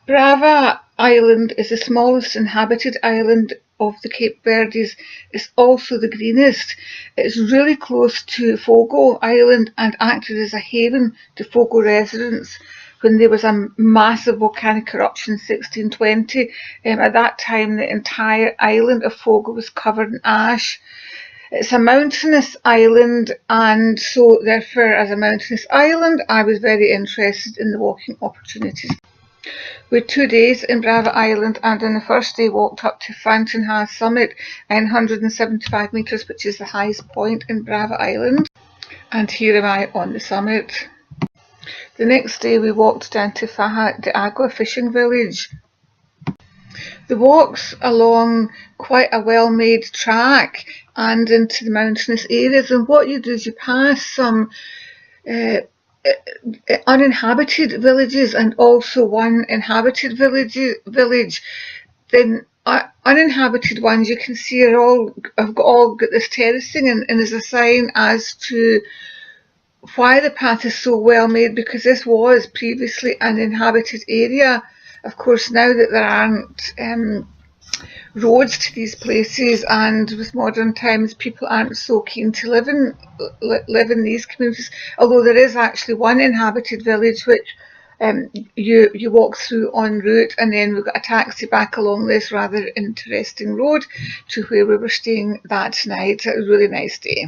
Brava Island is the smallest inhabited island of the Cape Verdes. It's also the greenest. It's really close to Fogo Island and acted as a haven to Fogo residents when there was a massive volcanic eruption in 1620. At that time, the entire island of Fogo was covered in ash. It's a mountainous island, and so therefore as a mountainous island I was very interested in the walking opportunities. We had 2 days in Brava Island, and on the first day walked up to Faja summit, 975 metres, which is the highest point in Brava Island, and here am I on the summit. The next day we walked down to Faja de Agua fishing village. The walks along quite a well-made track and into the mountainous areas, and what you do is you pass some uninhabited villages and also one inhabited village. Then uninhabited ones you can see have all got this terracing, and there's a sign as to why the path is so well made, because this was previously an inhabited area. Of course, now that there aren't roads to these places, and with modern times people aren't so keen to live in these communities, although there is actually one inhabited village which you walk through en route, and then we got a taxi back along this rather interesting road to where we were staying that night. It was a really nice day.